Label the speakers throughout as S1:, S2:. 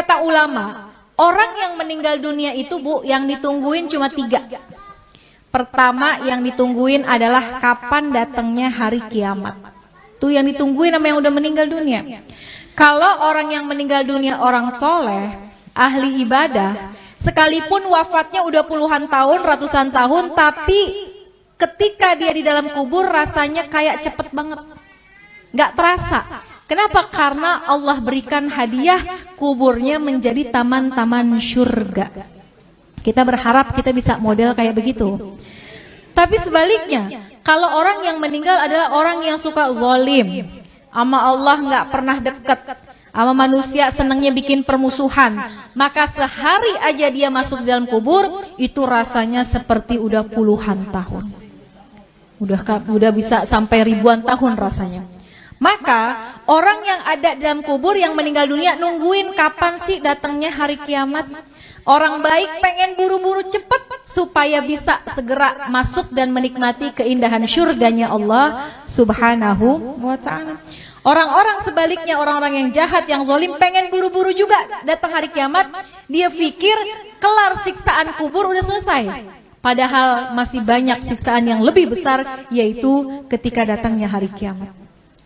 S1: kata ulama, orang yang meninggal dunia itu Bu, yang ditungguin cuma 3. Pertama yang ditungguin adalah kapan datangnya hari kiamat. Tuh yang ditungguin sama yang udah meninggal dunia. Kalau orang yang meninggal dunia orang soleh, ahli ibadah, sekalipun wafatnya udah puluhan tahun, ratusan tahun, tapi ketika dia di dalam kubur rasanya kayak cepet banget, gak terasa. Kenapa? Karena Allah berikan hadiah kuburnya menjadi taman-taman surga. Kita berharap kita bisa model kayak begitu. Tapi sebaliknya, kalau orang yang meninggal adalah orang yang suka zalim, sama Allah gak pernah deket, sama manusia senangnya bikin permusuhan, maka sehari aja dia masuk dalam kubur, itu rasanya seperti udah puluhan tahun. Udah bisa sampai ribuan tahun rasanya. Maka orang yang ada dalam kubur yang meninggal dunia nungguin kapan sih datangnya hari kiamat. Orang baik pengen buru-buru cepat supaya bisa segera masuk dan menikmati keindahan surganya Allah Subhanahu wa ta'ala. Orang-orang sebaliknya, orang-orang yang jahat, yang zalim pengen buru-buru juga datang hari kiamat. Dia pikir kelar siksaan kubur udah selesai. Padahal masih banyak siksaan yang lebih besar, yaitu ketika datangnya hari kiamat.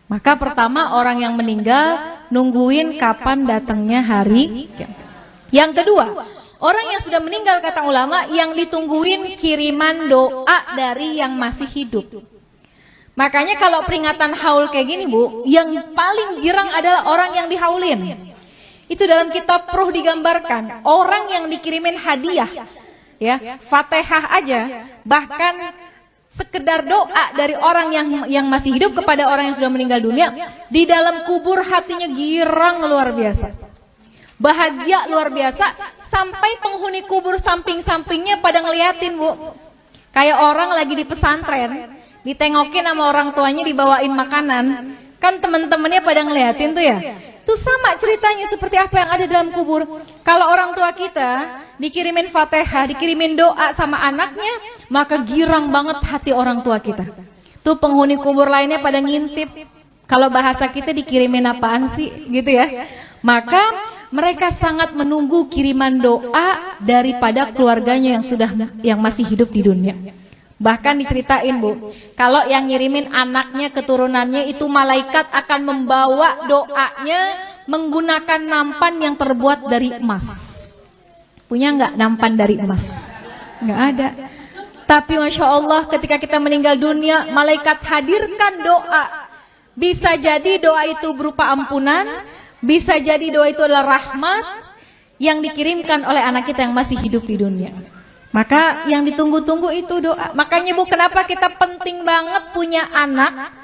S1: Maka pertama orang yang meninggal nungguin kapan datangnya hari kiamat. Yang kedua, orang yang sudah meninggal kata ulama yang ditungguin kiriman doa dari yang masih hidup. Makanya kalau peringatan haul kayak gini Bu, yang paling girang adalah orang yang dihaulin. Itu dalam kitab Ruh digambarkan, orang yang dikirimin hadiah, ya, Fatihah aja, bahkan sekedar doa dari orang yang masih hidup kepada orang yang sudah meninggal dunia, di dalam kubur hatinya girang luar biasa, bahagia luar biasa, sampai penghuni kubur samping-sampingnya pada ngeliatin Bu. Kayak orang lagi di pesantren, ditengokin sama orang tuanya dibawain makanan, kan teman-temannya pada ngeliatin tuh ya. Itu sama ceritanya seperti apa yang ada dalam kubur. Kalau orang tua kita dikirimin Fatihah, dikirimin doa sama anaknya, maka girang banget hati orang tua kita. Tuh penghuni kubur lainnya pada ngintip. Kalau bahasa kita dikirimin apaan sih gitu ya. Maka mereka sangat menunggu kiriman doa daripada keluarganya yang masih hidup di dunia. Bahkan diceritain Bu, kalau yang ngirimin anaknya, keturunannya itu malaikat akan membawa doanya menggunakan nampan yang terbuat dari emas. Punya nggak nampan dari emas? Nggak ada. Tapi Masya Allah ketika kita meninggal dunia, malaikat hadirkan doa. Bisa jadi doa itu berupa ampunan, bisa jadi doa itu adalah rahmat yang dikirimkan oleh anak kita yang masih hidup di dunia. Maka yang ditunggu-tunggu itu doa. Makanya Bu, kenapa kita penting banget punya anak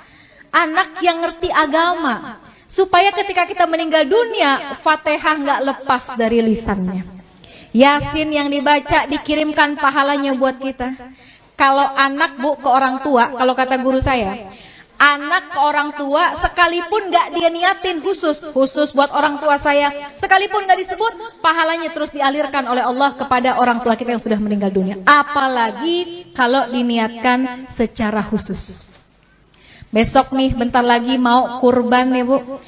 S1: yang ngerti agama, supaya ketika kita meninggal dunia, Fatihah nggak lepas dari lisannya. Yasin yang dibaca dikirimkan pahalanya buat kita. Kalau anak Bu ke orang tua, kalau kata guru saya, anak ke orang tua sekalipun gak dia niatin khusus buat orang tua saya, sekalipun gak disebut, pahalanya terus dialirkan oleh Allah kepada orang tua kita yang sudah meninggal dunia. Apalagi kalau diniatkan secara khusus. Besok nih bentar lagi mau kurban ya Bu,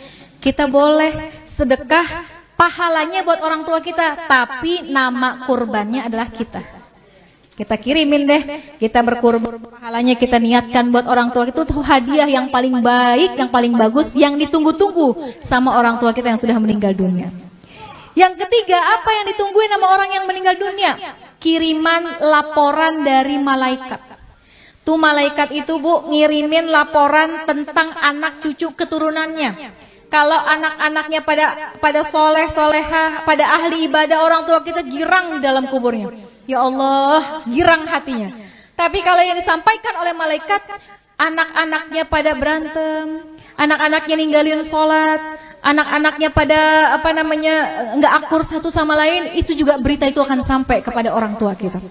S1: kita boleh sedekah, pahalanya buat orang tua kita, tapi nama kurbannya adalah kita. Kita kirimin deh, kita berkurban, pahalanya kita niatkan buat orang tua. Itu tuh hadiah yang paling baik, yang paling bagus, yang ditunggu-tunggu sama orang tua kita yang sudah meninggal dunia. Yang ketiga, apa yang ditungguin sama orang yang meninggal dunia? Kiriman laporan dari malaikat. Tuh malaikat itu Bu ngirimin laporan tentang anak cucu keturunannya. Kalau anak-anaknya pada soleh, soleha, pada ahli ibadah, orang tua kita girang di dalam kuburnya. Ya Allah, girang hatinya. Tapi kalau yang disampaikan oleh malaikat, anak-anaknya pada berantem, anak-anaknya ninggalin sholat, anak-anaknya pada nggak akur satu sama lain, itu juga berita itu akan sampai kepada orang tua kita.